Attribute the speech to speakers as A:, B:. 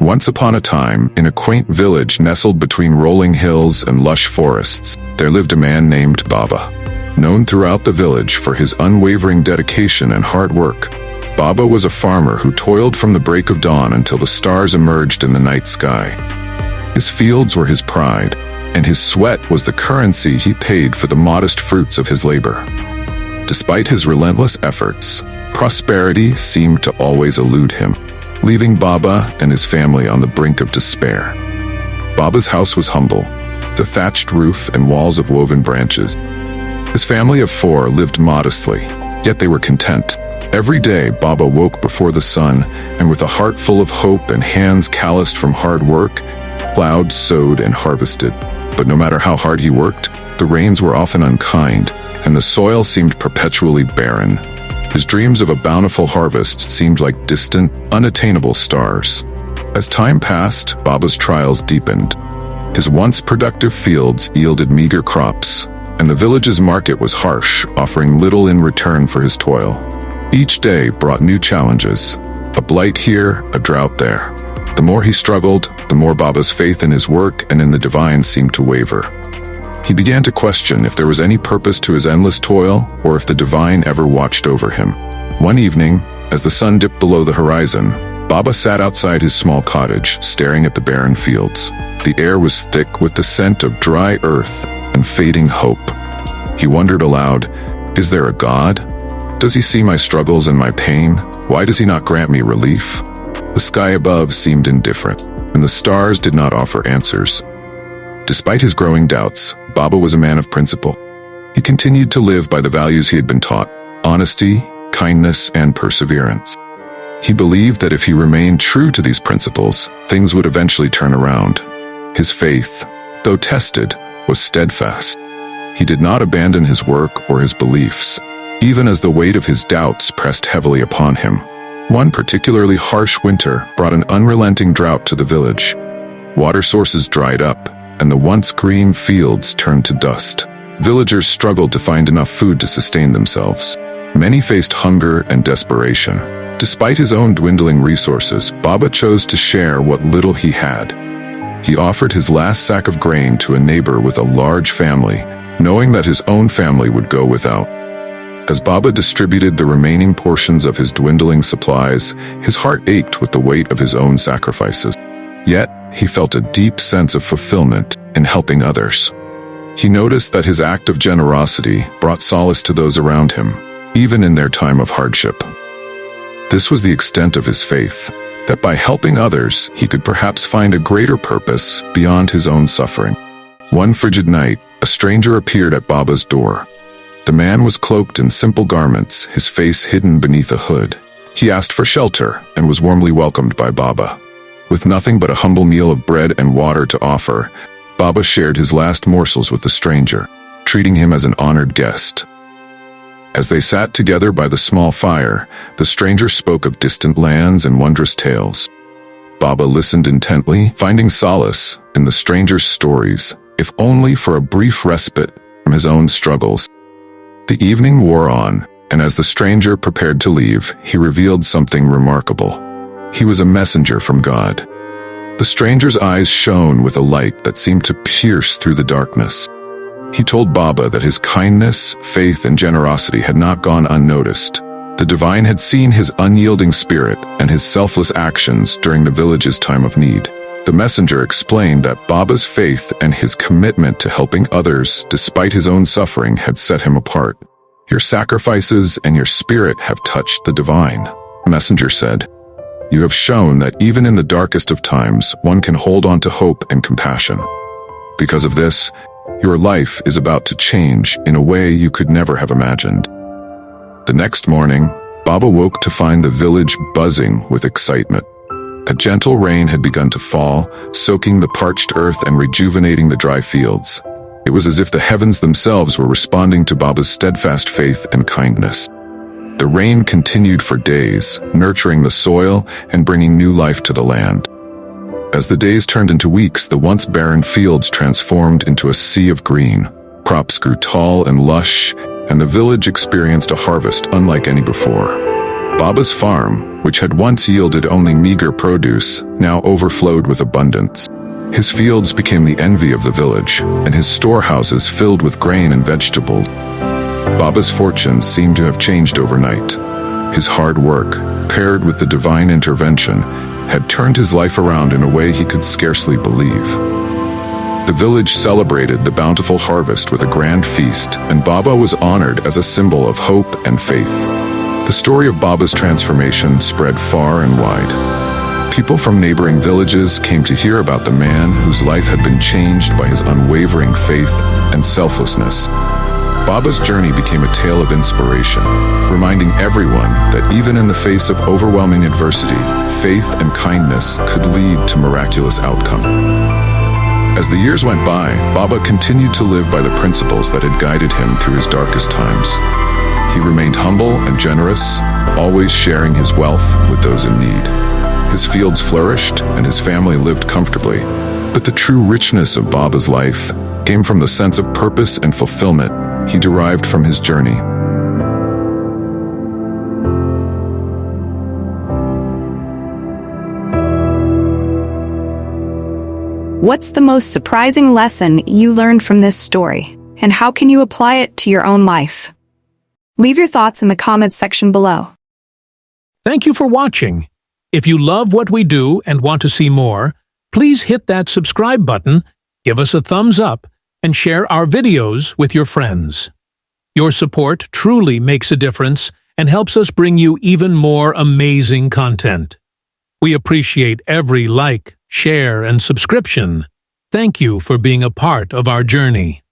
A: Once upon a time, in a quaint village nestled between rolling hills and lush forests, there lived a man named Baba. Known throughout the village for his unwavering dedication and hard work, Baba was a farmer who toiled from the break of dawn until the stars emerged in the night sky. His fields were his pride, and his sweat was the currency he paid for the modest fruits of his labor. Despite his relentless efforts, prosperity seemed to always elude him, leaving Baba and his family on the brink of despair. Baba's house was humble, the thatched roof and walls of woven branches. His family of 4 lived modestly, yet they were content. Every day, Baba woke before the sun, and with a heart full of hope and hands calloused from hard work, plowed, sowed, and harvested. But no matter how hard he worked, the rains were often unkind, and the soil seemed perpetually barren. His dreams of a bountiful harvest seemed like distant, unattainable stars. As time passed, Baba's trials deepened. His once productive fields yielded meager crops, and the village's market was harsh, offering little in return for his toil. Each day brought new challenges, a blight here, a drought there. The more he struggled, the more Baba's faith in his work and in the divine seemed to waver. He began to question if there was any purpose to his endless toil, or if the divine ever watched over him. One evening, as the sun dipped below the horizon, Baba sat outside his small cottage, staring at the barren fields. The air was thick with the scent of dry earth and fading hope. He wondered aloud, "Is there a God? Does he see my struggles and my pain? Why does he not grant me relief?" The sky above seemed indifferent, and the stars did not offer answers. Despite his growing doubts, Baba was a man of principle. He continued to live by the values he had been taught: honesty, kindness, and perseverance. He believed that if he remained true to these principles, things would eventually turn around. His faith, though tested, was steadfast. He did not abandon his work or his beliefs, even as the weight of his doubts pressed heavily upon him. One particularly harsh winter brought an unrelenting drought to the village. Water sources dried up, and the once green fields turned to dust. Villagers struggled to find enough food to sustain themselves. Many faced hunger and desperation. Despite his own dwindling resources, Baba chose to share what little he had. He offered his last sack of grain to a neighbor with a large family, knowing that his own family would go without. As Baba distributed the remaining portions of his dwindling supplies, his heart ached with the weight of his own sacrifices. Yet, he felt a deep sense of fulfillment in helping others. He noticed that his act of generosity brought solace to those around him, even in their time of hardship. This was the extent of his faith, that by helping others, he could perhaps find a greater purpose beyond his own suffering. One frigid night, a stranger appeared at Baba's door. The man was cloaked in simple garments, his face hidden beneath a hood. He asked for shelter and was warmly welcomed by Baba. With nothing but a humble meal of bread and water to offer, Baba shared his last morsels with the stranger, treating him as an honored guest. As they sat together by the small fire, the stranger spoke of distant lands and wondrous tales. Baba listened intently, finding solace in the stranger's stories, if only for a brief respite from his own struggles. The evening wore on, and as the stranger prepared to leave, he revealed something remarkable. He was a messenger from God. The stranger's eyes shone with a light that seemed to pierce through the darkness. He told Baba that his kindness, faith, and generosity had not gone unnoticed. The divine had seen his unyielding spirit and his selfless actions during the village's time of need. The messenger explained that Baba's faith and his commitment to helping others despite his own suffering had set him apart. "Your sacrifices and your spirit have touched the divine," the messenger said. "You have shown that even in the darkest of times, one can hold on to hope and compassion. Because of this, your life is about to change in a way you could never have imagined." The next morning, Baba woke to find the village buzzing with excitement. A gentle rain had begun to fall, soaking the parched earth and rejuvenating the dry fields. It was as if the heavens themselves were responding to Baba's steadfast faith and kindness. The rain continued for days, nurturing the soil and bringing new life to the land. As the days turned into weeks, the once barren fields transformed into a sea of green. Crops grew tall and lush, and the village experienced a harvest unlike any before. Baba's farm, which had once yielded only meager produce, now overflowed with abundance. His fields became the envy of the village, and his storehouses filled with grain and vegetables. Baba's fortunes seemed to have changed overnight. His hard work, paired with the divine intervention, had turned his life around in a way he could scarcely believe. The village celebrated the bountiful harvest with a grand feast, and Baba was honored as a symbol of hope and faith. The story of Baba's transformation spread far and wide. People from neighboring villages came to hear about the man whose life had been changed by his unwavering faith and selflessness. Baba's journey became a tale of inspiration, reminding everyone that even in the face of overwhelming adversity, faith and kindness could lead to miraculous outcomes. As the years went by, Baba continued to live by the principles that had guided him through his darkest times. He remained humble and generous, always sharing his wealth with those in need. His fields flourished and his family lived comfortably, but the true richness of Baba's life came from the sense of purpose and fulfillment he derived from his journey.
B: What's the most surprising lesson you learned from this story, and how can you apply it to your own life? Leave your thoughts in the comments section below.
C: Thank you for watching. If you love what we do and want to see more, please hit that subscribe button, give us a thumbs up, and share our videos with your friends. Your support truly makes a difference and helps us bring you even more amazing content. We appreciate every like, share, and subscription. Thank you for being a part of our journey.